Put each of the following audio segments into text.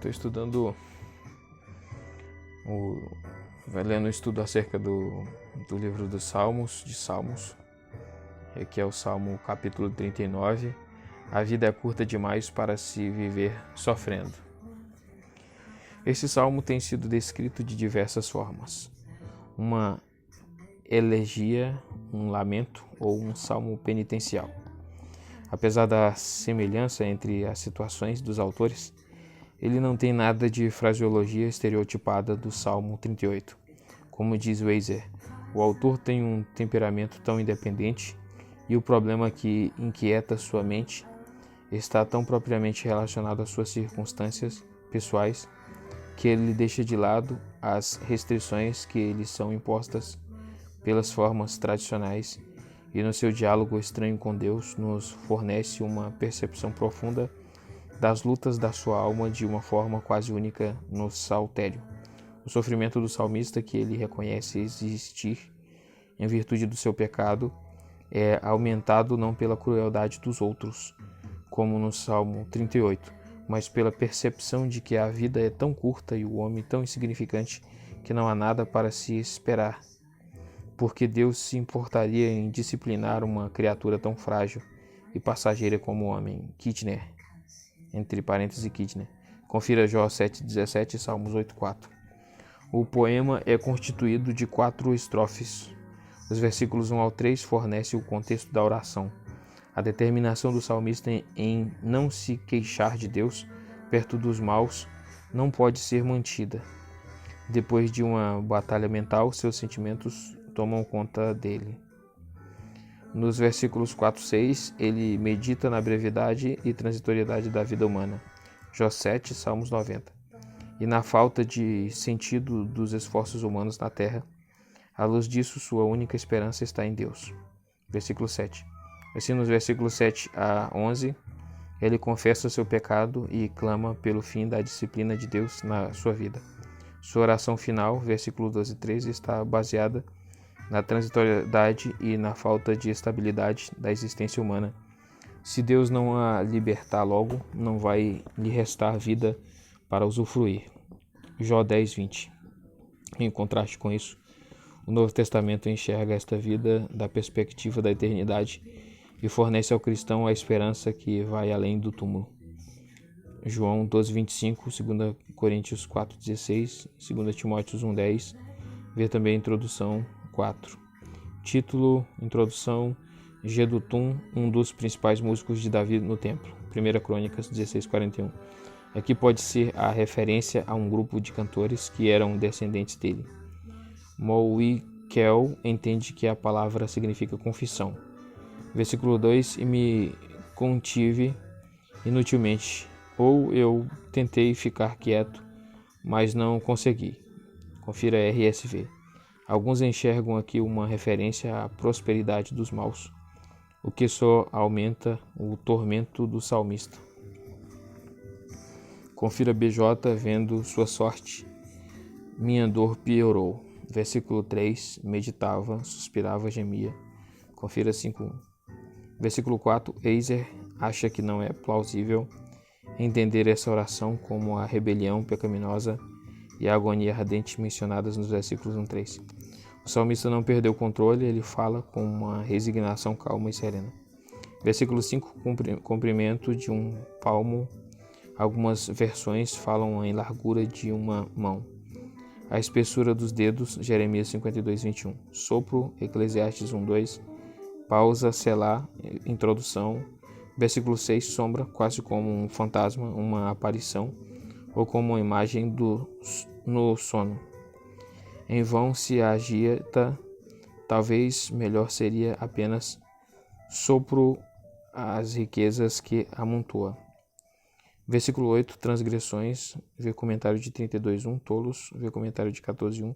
Estou estudando, lendo um estudo acerca do livro dos Salmos, de Salmos, que é o Salmo capítulo 39. A vida é curta demais para se viver sofrendo. Esse salmo tem sido descrito de diversas formas. Uma elegia, um lamento ou um salmo penitencial. Apesar da semelhança entre as situações dos autores, ele não tem nada de fraseologia estereotipada do Salmo 38. Como diz Weiser, o autor tem um temperamento tão independente e o problema que inquieta sua mente está tão propriamente relacionado às suas circunstâncias pessoais que ele deixa de lado as restrições que lhe são impostas pelas formas tradicionais e no seu diálogo estranho com Deus nos fornece uma percepção profunda das lutas da sua alma de uma forma quase única no saltério. O sofrimento do salmista, que ele reconhece existir em virtude do seu pecado, é aumentado não pela crueldade dos outros, como no Salmo 38, mas pela percepção de que a vida é tão curta e o homem tão insignificante que não há nada para se esperar. Porque Deus se importaria em disciplinar uma criatura tão frágil e passageira como o homem? Kitner. Entre parênteses, Kitner. Confira Jó 7,17 e Salmos 8,4. O poema é constituído de 4 estrofes. Os versículos 1 ao 3 fornecem o contexto da oração. A determinação do salmista em não se queixar de Deus perto dos maus não pode ser mantida. Depois de uma batalha mental, seus sentimentos tomam conta dele. Nos versículos 4 e 6, ele medita na brevidade e transitoriedade da vida humana. Jó 7, Salmos 90. E na falta de sentido dos esforços humanos na terra. À luz disso, sua única esperança está em Deus. Versículo 7. Assim, nos versículos 7 a 11, ele confessa seu pecado e clama pelo fim da disciplina de Deus na sua vida. Sua oração final, versículo 12 e 13, está baseada na transitoriedade e na falta de estabilidade da existência humana. Se Deus não a libertar logo, não vai lhe restar vida para usufruir. Jó 10, 20. Em contraste com isso, o Novo Testamento enxerga esta vida da perspectiva da eternidade e fornece ao cristão a esperança que vai além do túmulo. João 12, 25, 2 Coríntios 4, 16, 2 Timóteos 1, 10. Vê também a introdução 4. Título, introdução, Jedutum, um dos principais músicos de Davi no templo. 1 Crônicas 16, 41. Aqui pode ser a referência a um grupo de cantores que eram descendentes dele. Mowikel entende que a palavra significa confissão. Versículo 2, e me contive inutilmente, ou eu tentei ficar quieto, mas não consegui. Confira RSV. Alguns enxergam aqui uma referência à prosperidade dos maus, o que só aumenta o tormento do salmista. Confira BJ vendo sua sorte. Minha dor piorou. Versículo 3, meditava, suspirava, gemia. Confira 5.1. Versículo 4, Eiser acha que não é plausível entender essa oração como a rebelião pecaminosa e a agonia ardente mencionadas nos versículos 1 e 3. O salmista não perdeu o controle, ele fala com uma resignação calma e serena. Versículo 5, comprimento de um palmo. Algumas versões falam em largura de uma mão. A espessura dos dedos, Jeremias 52, 21. Sopro, Eclesiastes 1, 2. Pausa, Selá, introdução. Versículo 6, sombra, quase como um fantasma, uma aparição, ou como uma imagem no sono. Em vão se agita, talvez melhor seria apenas sopro as riquezas que amontoa. Versículo 8, transgressões, vê comentário de 32:1, tolos, vê comentário de 14:1.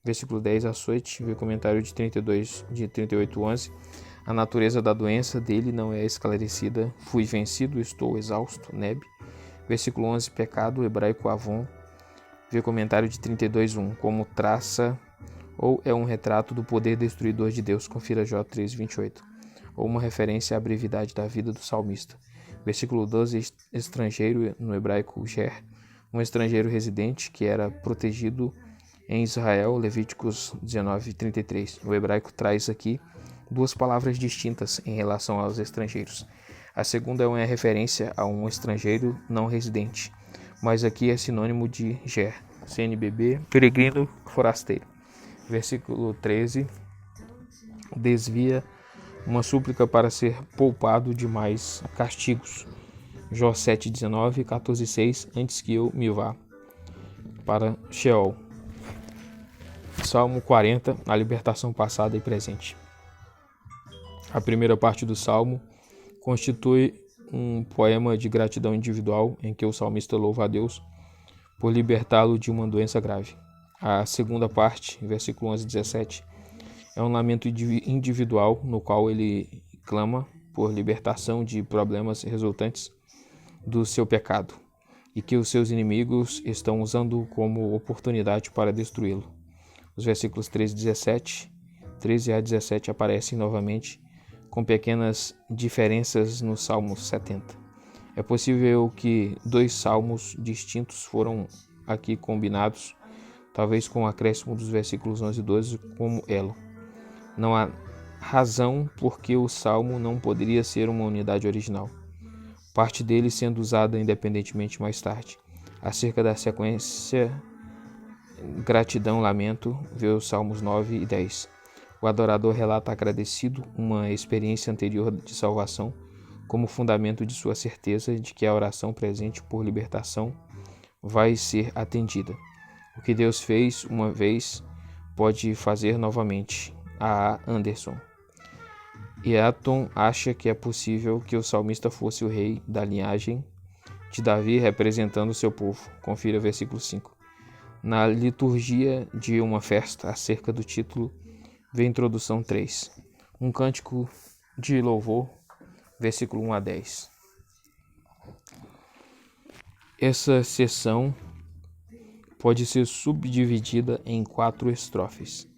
Versículo 10, açoite, vê comentário de 38:11. A natureza da doença dele não é esclarecida. Fui vencido, estou exausto, Neb. Versículo 11, pecado, hebraico avon, vê comentário de 32:1, como traça ou é um retrato do poder destruidor de Deus. Confira Jó 3:28. Ou uma referência à brevidade da vida do salmista. Versículo 12, estrangeiro, no hebraico ger, um estrangeiro residente que era protegido em Israel, Levíticos 19:33. O hebraico traz aqui duas palavras distintas em relação aos estrangeiros. A segunda é uma referência a um estrangeiro não residente, mas aqui é sinônimo de ger, CNBB, peregrino, forasteiro. Versículo 13 desvia uma súplica para ser poupado de mais castigos. Jó 7:19, 14:6, antes que eu me vá para Sheol. Salmo 40, a libertação passada e presente. A primeira parte do Salmo constitui um poema de gratidão individual em que o salmista louva a Deus por libertá-lo de uma doença grave. A segunda parte, versículo 11-17, é um lamento individual no qual ele clama por libertação de problemas resultantes do seu pecado e que os seus inimigos estão usando como oportunidade para destruí-lo. Os versículos 13 a 17 aparecem novamente com pequenas diferenças no Salmo 70. É possível que dois salmos distintos foram aqui combinados, talvez com o acréscimo dos versículos 11 e 12 como elo. Não há razão por que o salmo não poderia ser uma unidade original, parte dele sendo usada independentemente mais tarde. Acerca da sequência gratidão-lamento, vê os Salmos 9 e 10. O adorador relata agradecido uma experiência anterior de salvação como fundamento de sua certeza de que a oração presente por libertação vai ser atendida. O que Deus fez uma vez pode fazer novamente. A. Anderson. Eaton acha que é possível que o salmista fosse o rei da linhagem de Davi representando seu povo. Confira versículo 5. Na liturgia de uma festa, acerca do título, vê a introdução 3. Um cântico de louvor, versículo 1 a 10. Essa seção pode ser subdividida em 4 estrofes.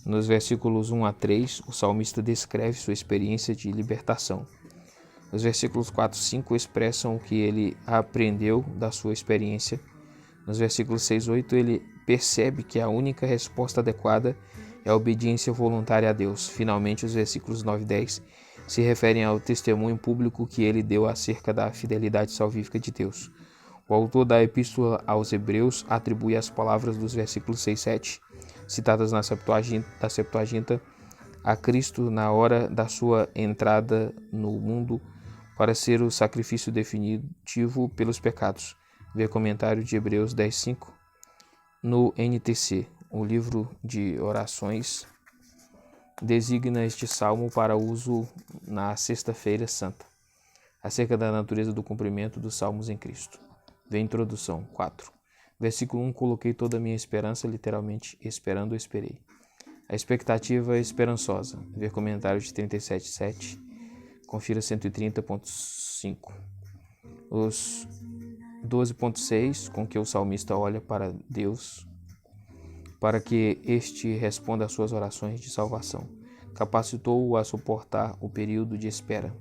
Nos versículos 1 a 3, o salmista descreve sua experiência de libertação. Os versículos 4 e 5 expressam o que ele aprendeu da sua experiência. Nos versículos 6 e 8, ele percebe que a única resposta adequada é a obediência voluntária a Deus. Finalmente, os versículos 9 e 10 se referem ao testemunho público que ele deu acerca da fidelidade salvífica de Deus. O autor da Epístola aos Hebreus atribui as palavras dos versículos 6 e 7, citadas na Septuaginta, a Cristo na hora da sua entrada no mundo para ser o sacrifício definitivo pelos pecados. Vê comentário de Hebreus 10:5 no NTC. O livro de orações designa este salmo para uso na Sexta-feira Santa, acerca da natureza do cumprimento dos salmos em Cristo. Vê introdução 4. Versículo 1, coloquei toda a minha esperança, literalmente, esperando, esperei. A expectativa é esperançosa. Vê comentário de 37:7. Confira 130.5. Os 12.6, com que o salmista olha para Deus, para que este responda às suas orações de salvação. Capacitou-o a suportar o período de espera.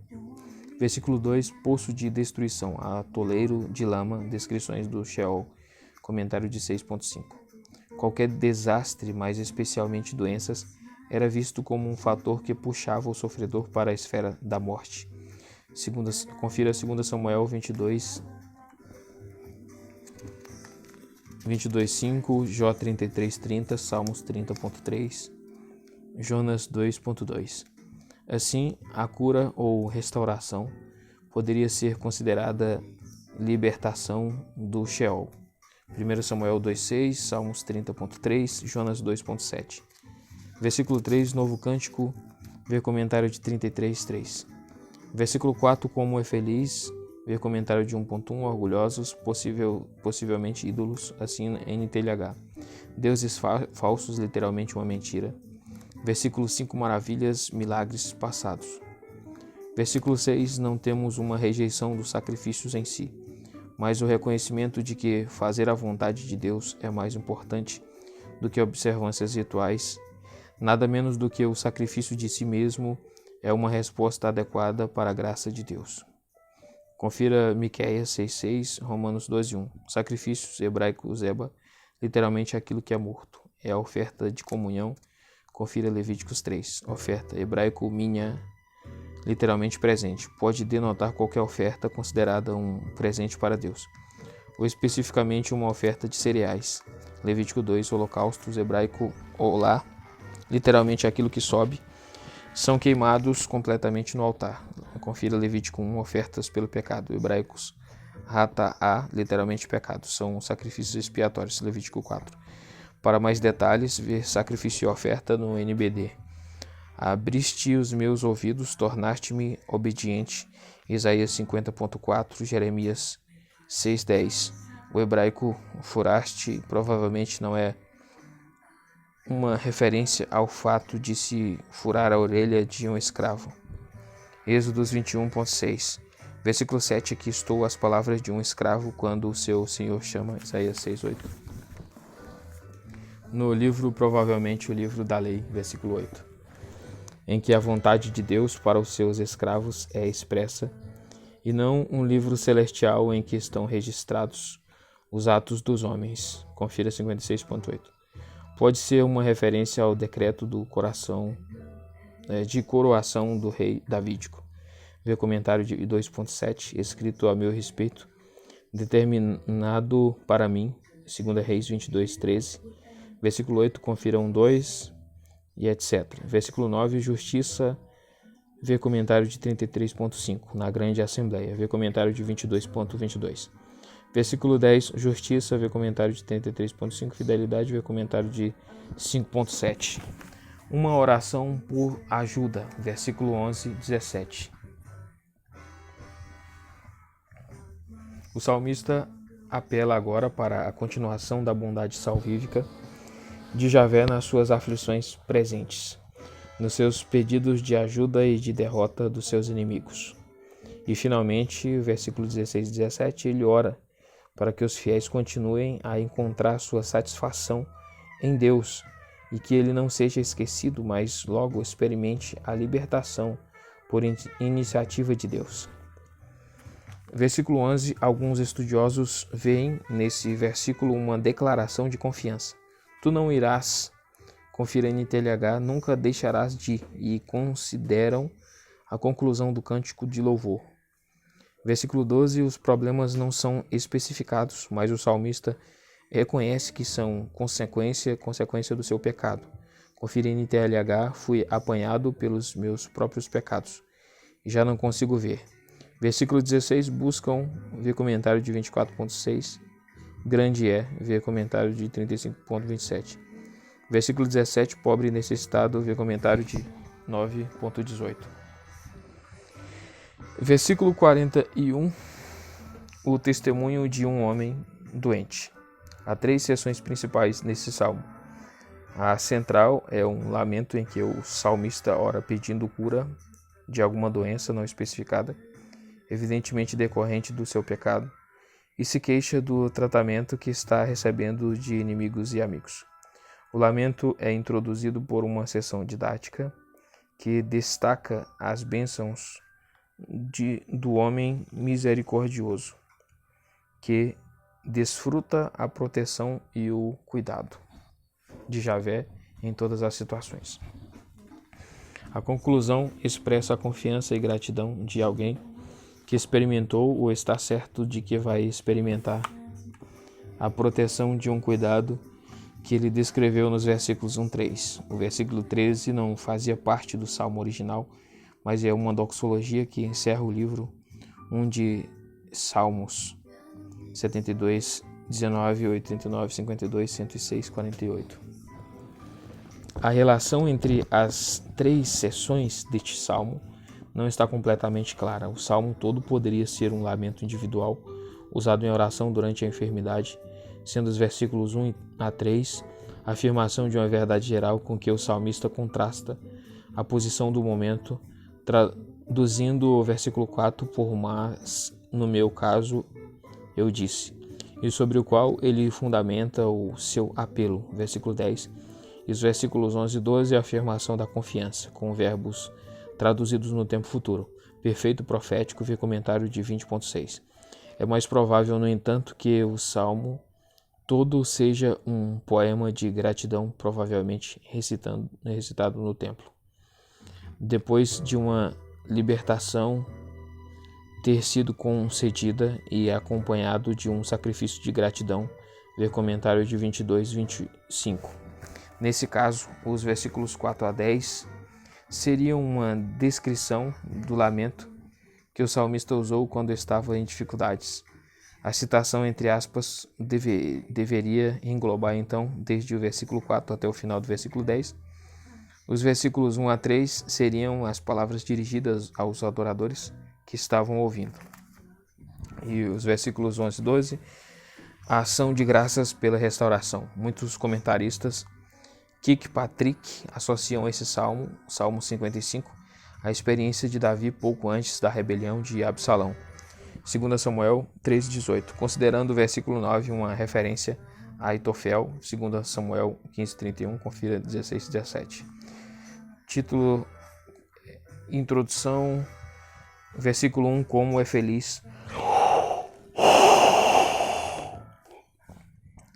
Versículo 2, poço de destruição, atoleiro de lama, descrições do Sheol. Comentário de 6.5. Qualquer desastre, mais especialmente doenças, era visto como um fator que puxava o sofredor para a esfera da morte. Confira 2 Samuel 22:5, Jó 33:30, Salmos 30.3, Jonas 2.2. Assim, a cura ou restauração poderia ser considerada libertação do Sheol. 1 Samuel 2:6, Salmos 30.3, Jonas 2.7. Versículo 3, novo cântico, vê comentário de 33:3. Versículo 4, como é feliz, vê comentário de 1.1, orgulhosos, possivelmente ídolos, assim NTLH. Deuses falsos, literalmente uma mentira. Versículo 5, maravilhas, milagres passados. Versículo 6, não temos uma rejeição dos sacrifícios em si, mas o reconhecimento de que fazer a vontade de Deus é mais importante do que observâncias rituais, nada menos do que o sacrifício de si mesmo é uma resposta adequada para a graça de Deus. Confira Miqueias 6:6, Romanos 12:1. Sacrifícios, hebraico zeba, literalmente aquilo que é morto. É a oferta de comunhão. Confira Levíticos 3. Oferta, hebraico minha, literalmente presente. Pode denotar qualquer oferta considerada um presente para Deus, ou especificamente uma oferta de cereais. Levítico 2, holocaustos, hebraico olá, literalmente aquilo que sobe, são queimados completamente no altar. Confira Levítico 1, ofertas pelo pecado, hebraicos rata-a, literalmente pecado, são sacrifícios expiatórios. Levítico 4. Para mais detalhes, ver sacrifício e oferta no NBD. Abriste os meus ouvidos, tornaste-me obediente. Isaías 50.4, Jeremias 6:10. O hebraico furaste provavelmente não é uma referência ao fato de se furar a orelha de um escravo. Êxodos 21.6. Versículo 7. Aqui estou as palavras de um escravo quando o seu senhor chama. Isaías 6:8. No livro, provavelmente o livro da lei, versículo 8, em que a vontade de Deus para os seus escravos é expressa, e não um livro celestial em que estão registrados os atos dos homens. Confira 56.8. Pode ser uma referência ao decreto do coração de coroação do rei davídico. Vê comentário de 2.7, escrito a meu respeito, determinado para mim, 2 Reis 22:13. Versículo 8, confira 1:2 e etc. Versículo 9, justiça, vê comentário de 33.5, na grande assembleia. Vê comentário de 22.22. Versículo 10, justiça, vê comentário de 33.5, fidelidade, vê comentário de 5.7. Uma oração por ajuda, versículo 11:17. O salmista apela agora para a continuação da bondade salvífica de Javé nas suas aflições presentes, nos seus pedidos de ajuda e de derrota dos seus inimigos. E finalmente, versículo 16 e 17, ele ora para que os fiéis continuem a encontrar sua satisfação em Deus e que ele não seja esquecido, mas logo experimente a libertação por iniciativa de Deus. Versículo 11, alguns estudiosos veem nesse versículo uma declaração de confiança. Tu não irás, confira NTLH, nunca deixarás de ir, e consideram a conclusão do cântico de louvor. Versículo 12, os problemas não são especificados, mas o salmista reconhece que são consequência do seu pecado. Confira NTLH, fui apanhado pelos meus próprios pecados, e já não consigo ver. Versículo 16, buscam, vê comentário de 24.6, grande é, vê comentário de 35.27. Versículo 17, pobre e necessitado, vê comentário de 9.18. Versículo 41, o testemunho de um homem doente. Há 3 seções principais nesse salmo. A central é um lamento em que o salmista ora pedindo cura de alguma doença não especificada, evidentemente decorrente do seu pecado, e se queixa do tratamento que está recebendo de inimigos e amigos. O lamento é introduzido por uma seção didática que destaca as bênçãos do homem misericordioso, que desfruta a proteção e o cuidado de Javé em todas as situações. A conclusão expressa a confiança e gratidão de alguém que experimentou ou está certo de que vai experimentar a proteção de um cuidado que ele descreveu nos versículos 1-3. O versículo 13 não fazia parte do salmo original, mas é uma doxologia que encerra o livro 1 de Salmos, 72, 19, 89, 52, 106, 48. A relação entre as 3 seções deste salmo não está completamente clara. O salmo todo poderia ser um lamento individual, usado em oração durante a enfermidade, sendo os versículos 1-3 a afirmação de uma verdade geral com que o salmista contrasta a posição do momento, traduzindo o versículo 4 por mas, no meu caso, eu disse, e sobre o qual ele fundamenta o seu apelo, versículo 10, e os versículos 11 e 12 a afirmação da confiança, com verbos traduzidos no tempo futuro. perfeito profético, vê comentário de 20.6. É mais provável, no entanto, que o salmo todo seja um poema de gratidão, provavelmente recitado no templo. Depois de uma libertação ter sido concedida e acompanhado de um sacrifício de gratidão, ver comentário de 22-25. Nesse caso, os versículos 4 a 10 seriam uma descrição do lamento que o salmista usou quando estava em dificuldades. A citação, entre aspas, deveria englobar, então, desde o versículo 4 até o final do versículo 10. Os versículos 1 a 3 seriam as palavras dirigidas aos adoradores que estavam ouvindo. E os versículos 11 e 12, a ação de graças pela restauração. Muitos comentaristas, Kirkpatrick, associam esse salmo, Salmo 55, à experiência de Davi pouco antes da rebelião de Absalão. 2 Samuel 3,18, considerando o versículo 9 uma referência a Aitofel, 2 Samuel 15,31, confira 16,17. Título, introdução, versículo 1, como é feliz.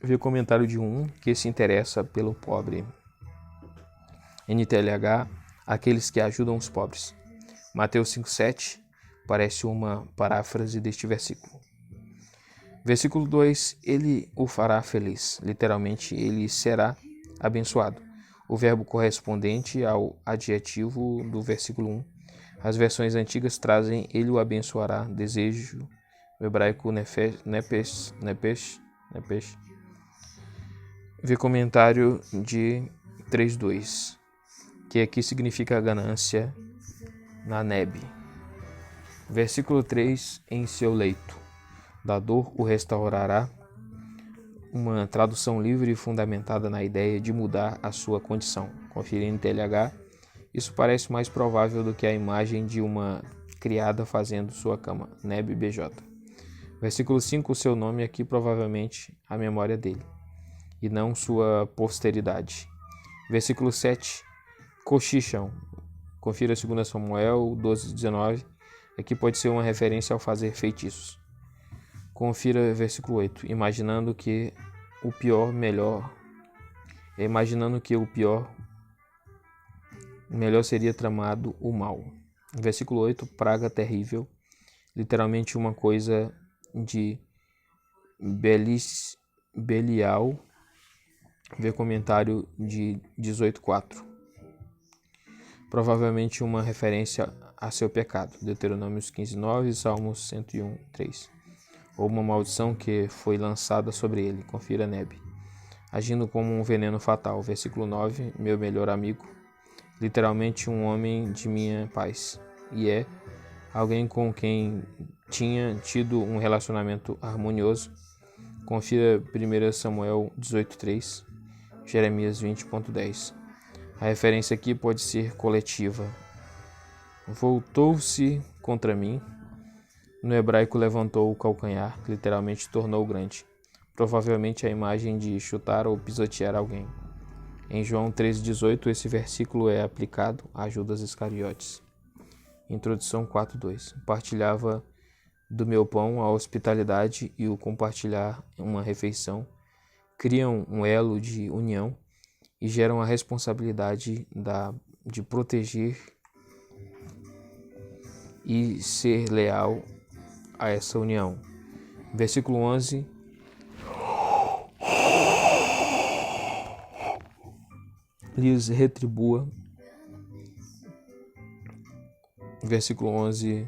Vi o comentário de um que se interessa pelo pobre. NTLH, aqueles que ajudam os pobres. Mateus 5,7, parece uma paráfrase deste versículo. Versículo 2, ele o fará feliz. Literalmente, ele será abençoado. O verbo correspondente ao adjetivo do versículo 1. As versões antigas trazem ele o abençoará, desejo, no hebraico nepesh. Vê comentário de 3.2, que aqui significa ganância na nebe. Versículo 3, em seu leito da dor o restaurará, uma tradução livre e fundamentada na ideia de mudar a sua condição. Conferindo TLH, isso parece mais provável do que a imagem de uma criada fazendo sua cama. Neb BJ. Versículo 5, o seu nome aqui provavelmente a memória dele, e não sua posteridade. Versículo 7, cochicham. Confira 2 Samuel 12:19. Aqui pode ser uma referência ao fazer feitiços. Confira versículo 8. Imaginando que o pior, melhor seria tramado o mal. Versículo 8, praga terrível. Literalmente uma coisa de Belial. Vê comentário de 18:4. Provavelmente uma referência a seu pecado. Deuteronômios 15:9 e Salmos 101:3. Ou uma maldição que foi lançada sobre ele. Confira Neb. Agindo como um veneno fatal. Versículo 9, meu melhor amigo. Literalmente um homem de minha paz. E é alguém com quem tinha tido um relacionamento harmonioso. Confira 1 Samuel 18:3, Jeremias 20.10. A referência aqui pode ser coletiva. Voltou-se contra mim. No hebraico levantou o calcanhar, literalmente tornou grande. Provavelmente a imagem de chutar ou pisotear alguém. Em João 13:18, esse versículo é aplicado a Judas Iscariotes. Introdução 4.2. Partilhava do meu pão a hospitalidade e o compartilhar uma refeição criam um elo de união e geram a responsabilidade de proteger e ser leal a essa união. Versículo 11. Lhes retribua. Versículo 11.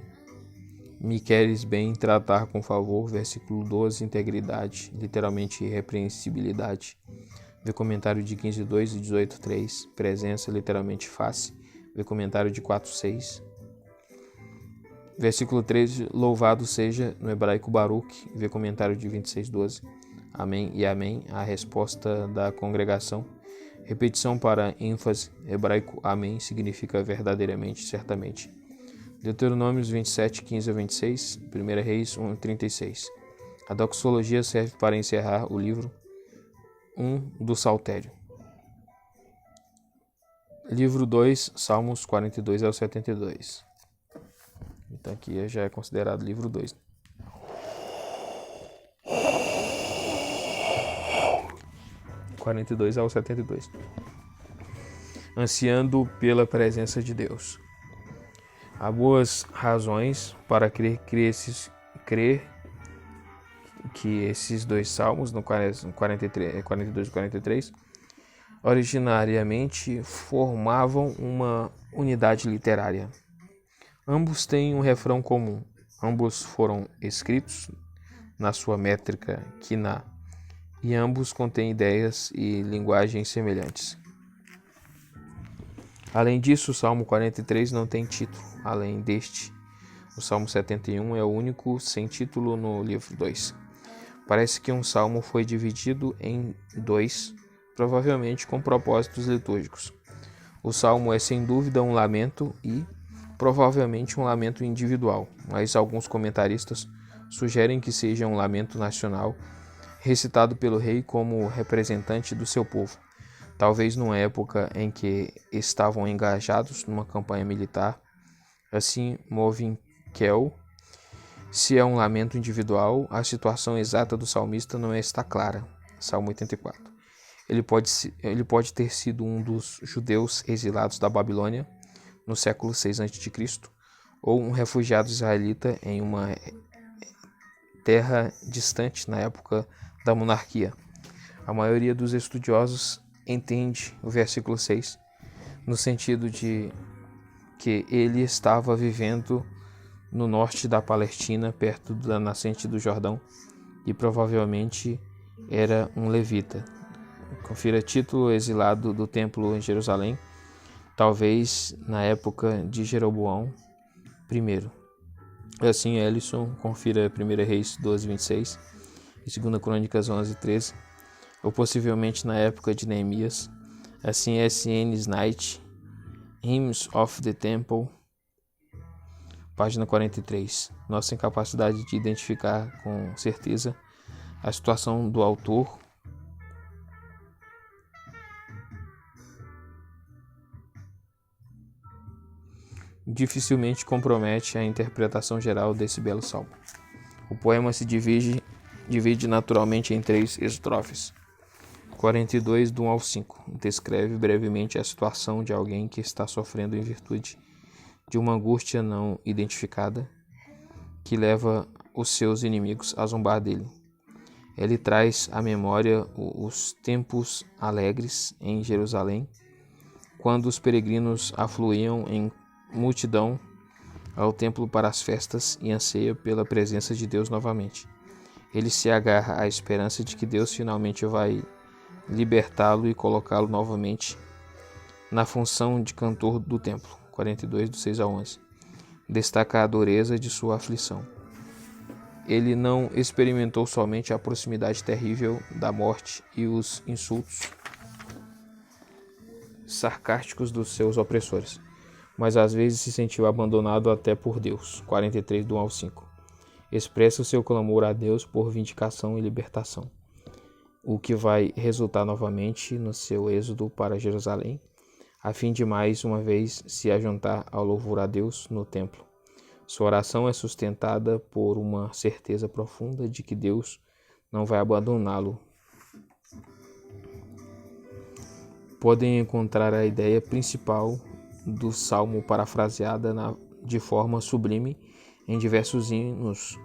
Me queres bem, tratar com favor. Versículo 12. Integridade, literalmente irrepreensibilidade. Vê comentário de 15:2 e 18:3. Presença, literalmente face. Vê comentário de 4:6. Versículo 13, louvado seja, no hebraico Baruch, vê comentário de 26:12. Amém e amém, a resposta da congregação. Repetição para ênfase, hebraico amém significa verdadeiramente, certamente. Deuteronômios 27:15 a 26, 1 Reis 1:36. A doxologia serve para encerrar o livro 1 do Saltério. Livro 2, Salmos 42 ao 72. Então aqui já é considerado livro 2. Do 42 ao 72. Ansiando pela presença de Deus. Há boas razões para crer que esses dois salmos, no 42 e 43, originariamente formavam uma unidade literária. Ambos têm um refrão comum. Ambos foram escritos na sua métrica quiná, e ambos contêm ideias e linguagens semelhantes. Além disso, o Salmo 43 não tem título. Além deste, o Salmo 71 é o único sem título no livro 2. Parece que um salmo foi dividido em dois, provavelmente com propósitos litúrgicos. O salmo é sem dúvida um lamento e, provavelmente, um lamento individual, mas alguns comentaristas sugerem que seja um lamento nacional, recitado pelo rei como representante do seu povo, talvez numa época em que estavam engajados numa campanha militar. Assim, Movinkel. Se é um lamento individual, a situação exata do salmista não está clara. Salmo 84. Ele pode ter sido um dos judeus exilados da Babilônia no século 6 a.C., ou um refugiado israelita em uma terra distante na época da monarquia. A maioria dos estudiosos entende o versículo 6 no sentido de que ele estava vivendo no norte da Palestina, perto da nascente do Jordão, e provavelmente era um levita. Confira título: exilado do templo em Jerusalém, talvez na época de Jeroboão I. Assim, Ellison, confira 1 Reis 12:26 e 2 Crônicas 11:13, ou possivelmente na época de Neemias. Assim, S.N. Knight, Hymns of the Temple, página 43. Nossa incapacidade de identificar com certeza a situação do autor dificilmente compromete a interpretação geral desse belo salmo. O poema se divide naturalmente em 3 estrofes. 42, do 1 ao 5, descreve brevemente a situação de alguém que está sofrendo em virtude de uma angústia não identificada que leva os seus inimigos a zombar dele. Ele traz à memória os tempos alegres em Jerusalém, quando os peregrinos afluíam em multidão ao templo para as festas e anseia pela presença de Deus novamente. Ele se agarra à esperança de que Deus finalmente vai libertá-lo e colocá-lo novamente na função de cantor do templo. 42, do 6 ao 11. Destaca a dureza de sua aflição. Ele não experimentou somente a proximidade terrível da morte e os insultos sarcásticos dos seus opressores, mas às vezes se sentiu abandonado até por Deus. 43, do 1 ao 5. Expressa o seu clamor a Deus por vindicação e libertação, o que vai resultar novamente no seu êxodo para Jerusalém, a fim de mais uma vez se ajuntar ao louvor a Deus no templo. Sua oração é sustentada por uma certeza profunda de que Deus não vai abandoná-lo. Podem encontrar a ideia principal do salmo parafraseada de forma sublime em diversos hinos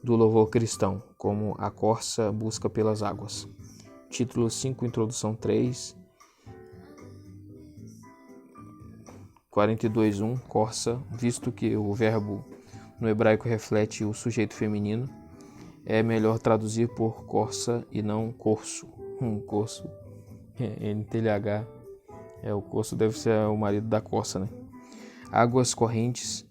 do louvor cristão, como A Corça Busca pelas Águas. Título 5, Introdução 3, 42:1, corça, visto que o verbo no hebraico reflete o sujeito feminino, é melhor traduzir por corça e não corso. Corso, NTLH, o corso deve ser o marido da corça, né? Águas correntes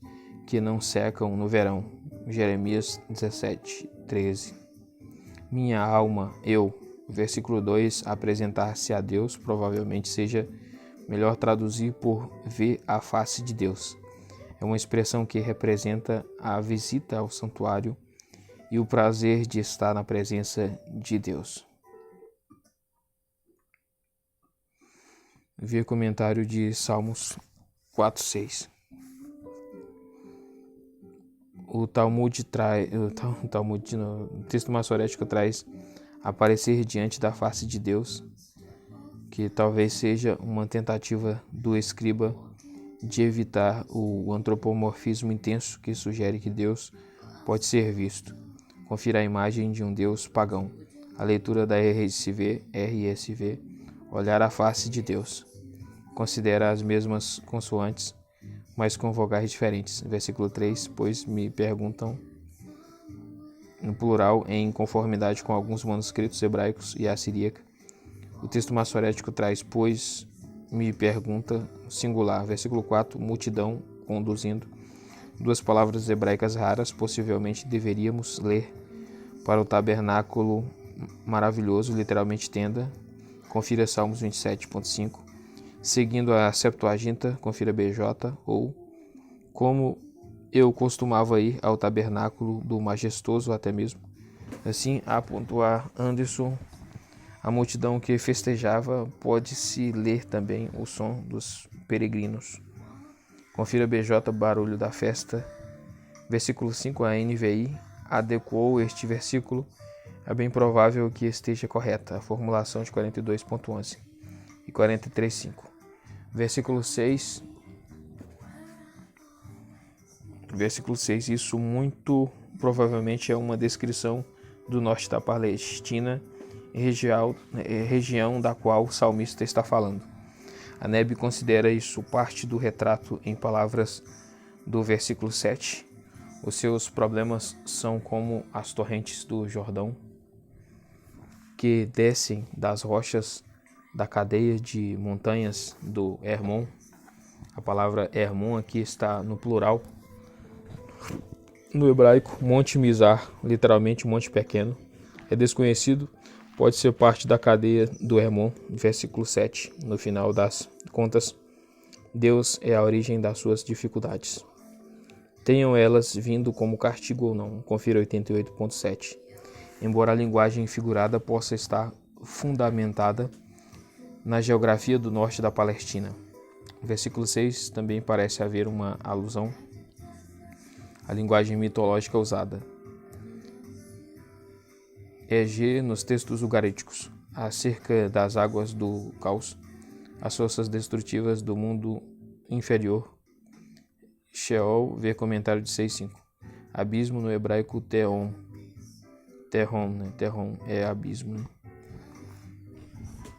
que não secam no verão. Jeremias 17:13. Minha alma, eu. Versículo 2, apresentar-se a Deus, provavelmente seja melhor traduzir por ver a face de Deus. É uma expressão que representa a visita ao santuário e o prazer de estar na presença de Deus. Ver comentário de Salmos 4:6. O Talmud traz, o texto maçorético traz aparecer diante da face de Deus, que talvez seja uma tentativa do escriba de evitar o antropomorfismo intenso que sugere que Deus pode ser visto. Confira a imagem de um Deus pagão. A leitura da RSV, olhar a face de Deus. Considera as mesmas consoantes, mas com vogais diferentes. Versículo 3, pois me perguntam, no plural, em conformidade com alguns manuscritos hebraicos e a siríaca. O texto maçorético traz, pois me pergunta, singular. Versículo 4, multidão conduzindo. Duas palavras hebraicas raras, possivelmente deveríamos ler para o tabernáculo maravilhoso, literalmente tenda. Confira Salmos 27.5. Seguindo a Septuaginta, confira BJ, ou como eu costumava ir ao tabernáculo do majestoso até mesmo. Assim, a pontuar Anderson, a multidão que festejava, pode-se ler também o som dos peregrinos. Confira BJ, barulho da festa. Versículo 5, a NVI adequou este versículo. É bem provável que esteja correta a formulação de 42.11 e 43.5. Versículo 6, isso muito provavelmente é uma descrição do norte da Palestina, região da qual o salmista está falando. A Nebe considera isso parte do retrato em palavras do versículo 7. Os seus problemas são como as torrentes do Jordão, que descem das rochas da cadeia de montanhas do Hermon. A palavra Hermon aqui está no plural. No hebraico, Monte Mizar, literalmente monte pequeno, é desconhecido, pode ser parte da cadeia do Hermon, versículo 7. No final das contas, Deus é a origem das suas dificuldades. Tenham elas vindo como castigo ou não, confira 88.7. Embora a linguagem figurada possa estar fundamentada na geografia do norte da Palestina. Versículo 6 também parece haver uma alusão à linguagem mitológica usada. EG nos textos ugaríticos, acerca das águas do caos, as forças destrutivas do mundo inferior. Sheol, ver comentário de 6.5. Abismo no hebraico Tehom. Tehom é abismo.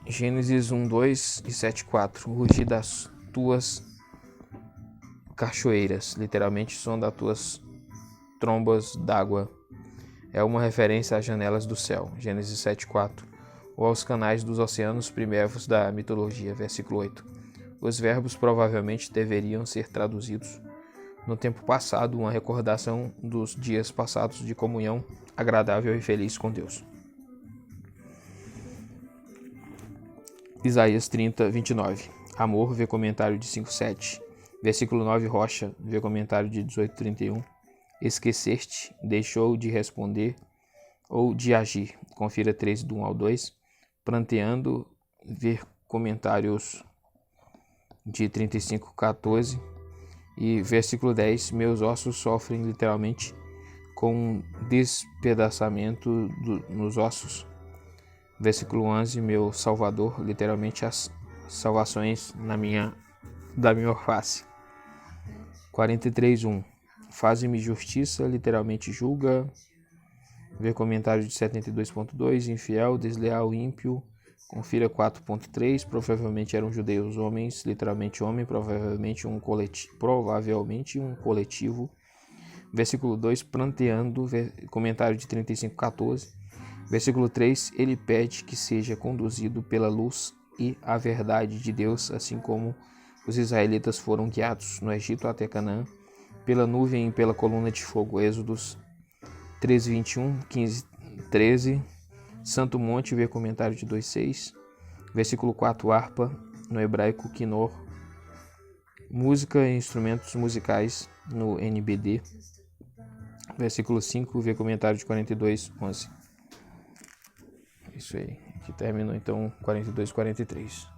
Gênesis 1:2 e 7:4. Rugir das tuas cachoeiras, literalmente som das tuas trombas d'água. É uma referência às janelas do céu. Gênesis 7:4. Ou aos canais dos oceanos primeiros da mitologia. Versículo 8. Os verbos provavelmente deveriam ser traduzidos no tempo passado, uma recordação dos dias passados de comunhão agradável e feliz com Deus. Isaías 30:29. Amor, vê comentário de 5:7. Versículo 9, rocha, vê comentário de 18:31. Esqueceste, deixou de responder ou de agir. Confira 3 do 1 ao 2. Pranteando, ver comentários de 35:14. E versículo 10, meus ossos sofrem literalmente com um despedaçamento nos ossos. Versículo 11, meu Salvador, literalmente as salvações da minha face. 43:1, faze-me justiça, literalmente julga. Ver comentário de 72.2, infiel, desleal, ímpio. Confira 4.3, provavelmente eram judeus homens, literalmente homem, provavelmente um coletivo. Versículo 2, pranteando, comentário de 35:14. Versículo 3, ele pede que seja conduzido pela luz e a verdade de Deus, assim como os israelitas foram guiados no Egito até Canaã, pela nuvem e pela coluna de fogo. Êxodos 3:21, 15:13. Santo Monte, ver comentário de 2:6. Versículo 4, harpa, no hebraico quinor. Música e instrumentos musicais, no NBD. Versículo 5, ver comentário de 42:11. Isso aí, aqui terminou então 42, 43.